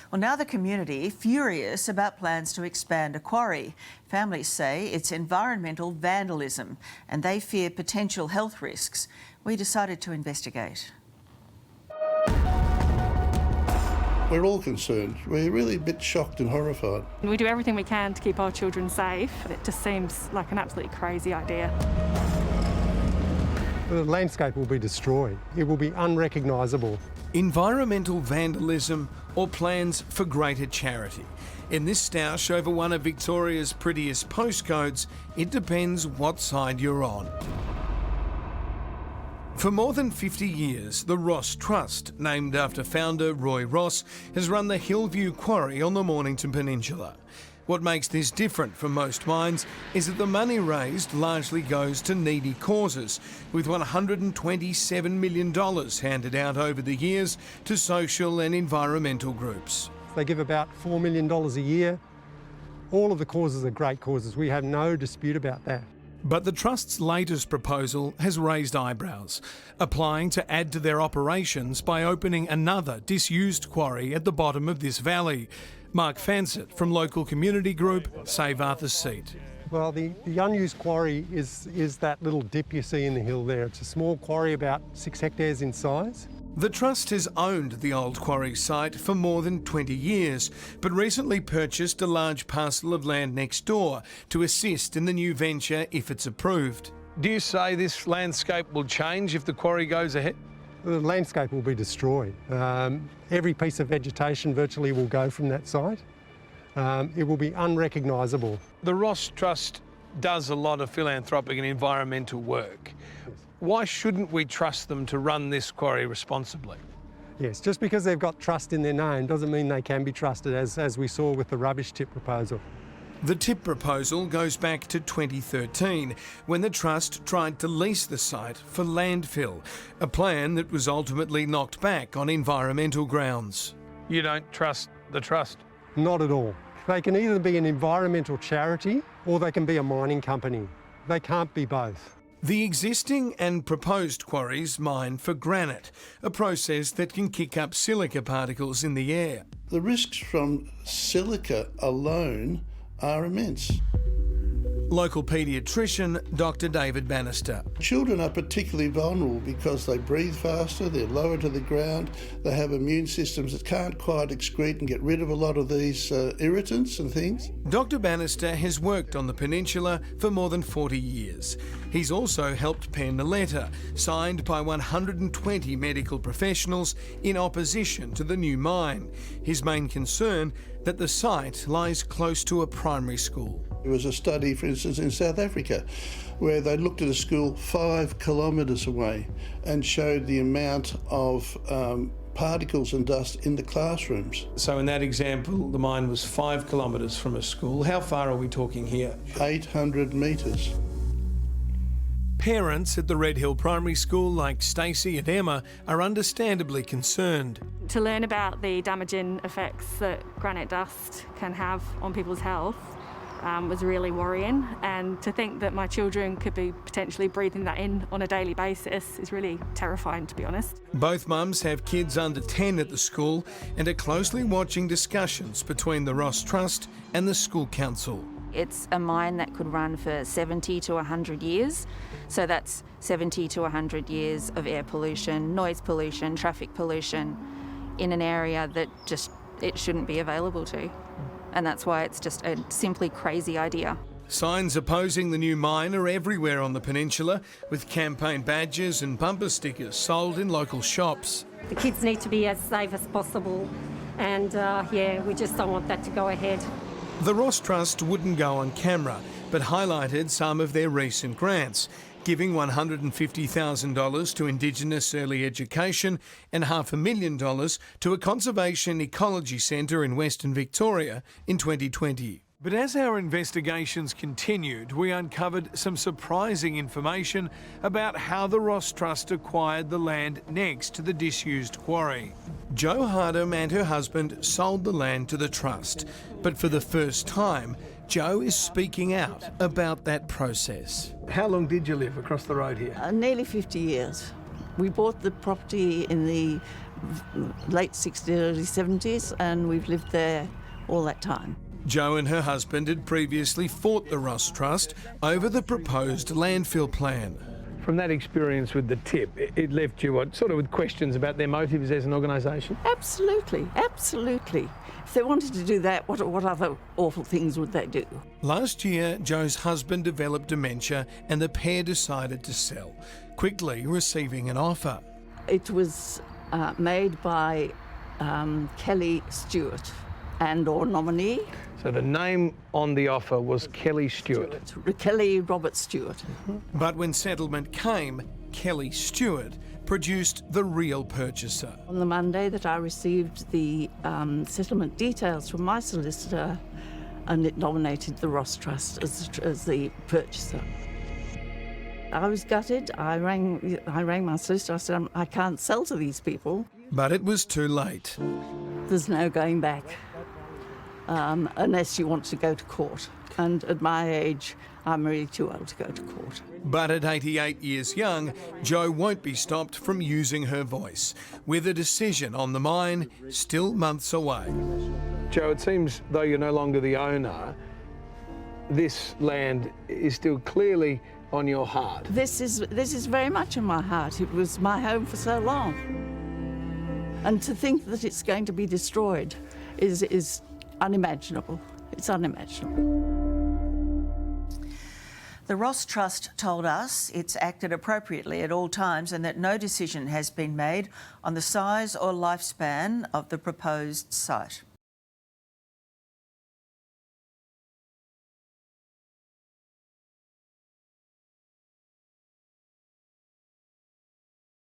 Well, now the community furious about plans to expand a quarry. Families say it's environmental vandalism and they fear potential health risks. We decided to investigate. We're all concerned. We're really a bit shocked and horrified. We do everything we can to keep our children safe, but it just seems like an absolutely crazy idea. The landscape will be destroyed. It will be unrecognisable. Environmental vandalism or plans for greater charity. In this stoush over one of Victoria's prettiest postcodes, it depends what side you're on. For more than 50 years, the Ross Trust, named after founder Roy Ross, has run the Hillview Quarry on the Mornington Peninsula. What makes this different from most mines is that the money raised largely goes to needy causes, with $127 million handed out over the years to social and environmental groups. They give about $4 million a year. All of the causes are great causes. We have no dispute about that. But the Trust's latest proposal has raised eyebrows, applying to add to their operations by opening another disused quarry at the bottom of this valley. Mark Fansett from local community group Save Arthur's Seat. Well, the unused quarry is that little dip you see in the hill there. It's a small quarry about 6 hectares in size. The Trust has owned the old quarry site for more than 20 years, but recently purchased a large parcel of land next door to assist in the new venture if it's approved. Do you say this landscape will change if the quarry goes ahead? The landscape will be destroyed. Every piece of vegetation virtually will go from that site. It will be unrecognisable. The Ross Trust does a lot of philanthropic and environmental work. Why shouldn't we trust them to run this quarry responsibly? Yes, just because they've got trust in their name doesn't mean they can be trusted, as we saw with the rubbish tip proposal. The tip proposal goes back to 2013, when the Trust tried to lease the site for landfill, a plan that was ultimately knocked back on environmental grounds. You don't trust the Trust? Not at all. They can either be an environmental charity or they can be a mining company. They can't be both. The existing and proposed quarries mine for granite, a process that can kick up silica particles in the air. The risks from silica alone are immense. Local paediatrician Dr. David Bannister. Children are particularly vulnerable because they breathe faster, they're lower to the ground, they have immune systems that can't quite excrete and get rid of a lot of these irritants and things. Dr. Bannister has worked on the peninsula for more than 40 years. He's also helped pen a letter signed by 120 medical professionals in opposition to the new mine. His main concern that the site lies close to a primary school. There was a study, for instance, in South Africa where they looked at a school 5 kilometres away and showed the amount of particles and dust in the classrooms. So in that example, the mine was 5 kilometres from a school. How far are we talking here? 800 metres. Parents at the Red Hill Primary School, like Stacey and Emma, are understandably concerned. To learn about the damaging effects that granite dust can have on people's health was really worrying, and to think that my children could be potentially breathing that in on a daily basis is really terrifying, to be honest. Both mums have kids under 10 at the school and are closely watching discussions between the Ross Trust and the school council. It's a mine that could run for 70 to 100 years. So that's 70 to 100 years of air pollution, noise pollution, traffic pollution in an area that just it shouldn't be available to. And that's why it's just a simply crazy idea. Signs opposing the new mine are everywhere on the peninsula, with campaign badges and bumper stickers sold in local shops. The kids need to be as safe as possible, and we just don't want that to go ahead. The Ross Trust wouldn't go on camera, but highlighted some of their recent grants, giving $150,000 to Indigenous early education and $500,000 to a conservation ecology centre in Western Victoria in 2020. But as our investigations continued, we uncovered some surprising information about how the Ross Trust acquired the land next to the disused quarry. Jo Hardham and her husband sold the land to the Trust, but for the first time, Jo is speaking out about that process. How long did you live across the road here? Nearly 50 years. We bought the property in the late 60s, early 70s, and we've lived there all that time. Jo and her husband had previously fought the Ross Trust over the proposed landfill plan. From that experience with the tip, it left you sort of with questions about their motives as an organisation? Absolutely, absolutely. If they wanted to do that, what other awful things would they do? Last year, Jo's husband developed dementia and the pair decided to sell, quickly receiving an offer. It was made by Kelly Stewart and/or nominee. So the name on the offer was Kelly Stewart. Kelly Robert Stewart. But when settlement came, Kelly Stewart produced the real purchaser. On the Monday that I received the settlement details from my solicitor, and it nominated the Ross Trust as the purchaser. I was gutted. I rang my solicitor. I said, I can't sell to these people. But it was too late. There's no going back. Unless you want to go to court. And at my age, I'm really too old to go to court. But at 88 years young, Jo won't be stopped from using her voice, with a decision on the mine still months away. Jo, it seems, though you're no longer the owner, this land is still clearly on your heart. This is very much in my heart. It was my home for so long. And to think that it's going to be destroyed is unimaginable. It's unimaginable. The Ross Trust told us it's acted appropriately at all times and that no decision has been made on the size or lifespan of the proposed site.